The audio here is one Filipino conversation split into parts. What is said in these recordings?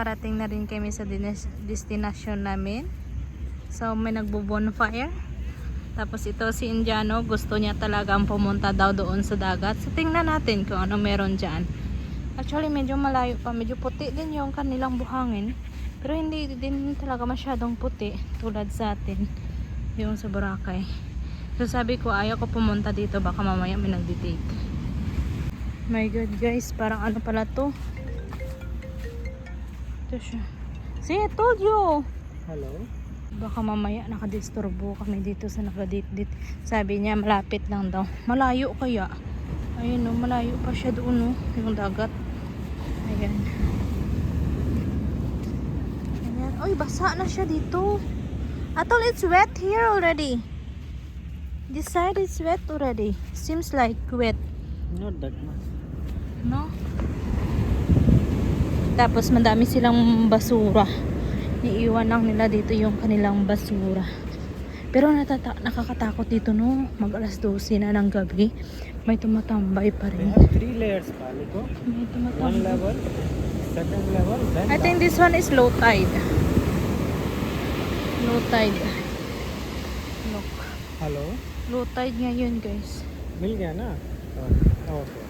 Parating na rin kami sa destination namin. So may nagbo-bonfire. Tapos ito si Indiano, gusto niya talagang pumunta daw doon sa dagat. So tingnan natin kung ano meron dyan. Actually medyo malayo pa, medyo puti din yung kanilang buhangin. Pero hindi din talaga masyadong puti tulad sa atin yung sa Boracay. So sabi ko ayaw ko pumunta dito, baka mamaya may nagdi-date. My God guys, parang ano pala to. Ito siya. See, I told you. Hello. Baka mamaya nakadisturbo kami dito sa nakadate-date. Sabi niya malapit lang daw. Malayo kaya. Ayun o, malayo pa siya doon o, yung dagat. Ayan. Ayan. Oy, basa na siya dito. I thought it's wet here already. This side is wet already. Seems like wet. Not that much. No? Tapos madami silang basura. Iiwan lang nila dito yung kanilang basura. Pero nakakatakot dito no. Mag alas 12 na ng gabi. May tumatambay pa We rin. have 3 layers, Paliko. May One tumatambay. level, second level, then I think this one is low tide. Low tide. Look. Hello. Low tide ngayon guys. मिल गया ना? Okay.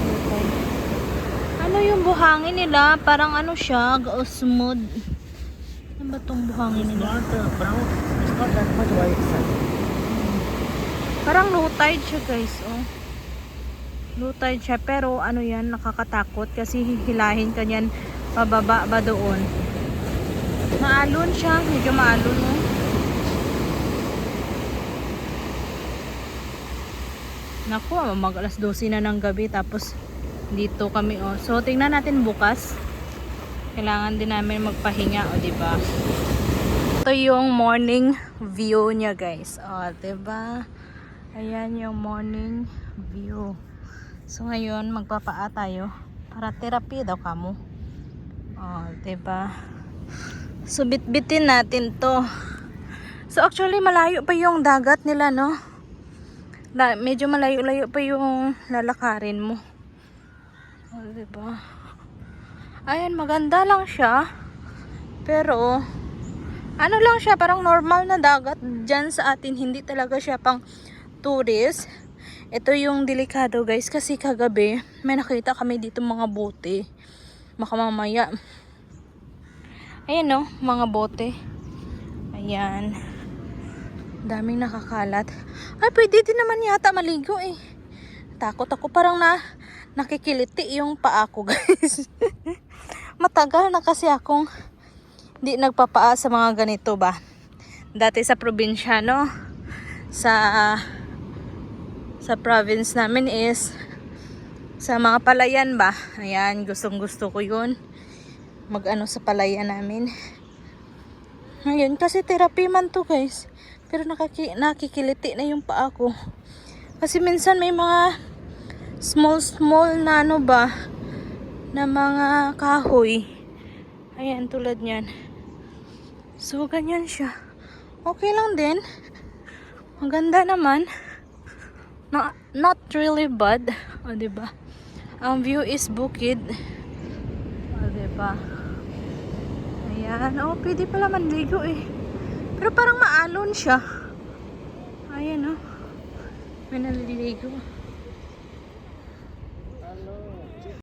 Low tide. Ano yung buhangin nila? Parang ano siya, smooth. Ano ba tong buhangin It's nila? not brown. It's not that much white sand. Parang low tide siya guys, oh. Low tide siya, pero ano yan, nakakatakot kasi hihilahin ka yan pababa ba doon. Maalon siya, medyo maalon, oh. Naku, mag alas 12 na ng gabi tapos dito kami, oh. So tingnan natin bukas. Kailangan din namin magpahinga, oh, 'di ba? Ito yung morning view niya, guys. Oh, 'di ba? Ayan yung morning view. So ngayon magpapaa tayo para therapy daw kamo. Oh, 'di ba? So bitbitin natin 'to. So actually malayo pa yung dagat nila, no? Medyo malayo-layo pa yung lalakarin mo. Oh, 'di ba? Ayan, maganda lang siya. Pero ano lang siya, parang normal na dagat diyan sa atin, hindi talaga siya pang tourist. Ito yung delikado guys kasi kagabi may nakita kami dito mga bote. Baka mamaya. Ayan no, mga bote. Ayan. Daming nakakalat. Ay, pwede din naman yata maligo eh. Takot ako, parang nakikiliti yung paa ko guys. Matagal na kasi akong di nagpapaa sa mga ganito ba. Dati sa probinsya, no? Sa province namin is sa mga palayan ba. Ayan, gustong gusto ko yun. Mag-ano sa palayan namin. Ngayon, kasi therapy man to guys. Pero nakikiliti na yung paa ko. Kasi minsan may mga small na ano ba, na mga kahoy. Ayan, tulad nyan. So, ganyan siya. Okay lang din. Maganda naman. Not really bad. O, diba? Ang view is bukid. O, diba? Ayan. O, pwede pala manligo eh. Pero parang maalon siya. Ayan o. May naliligo.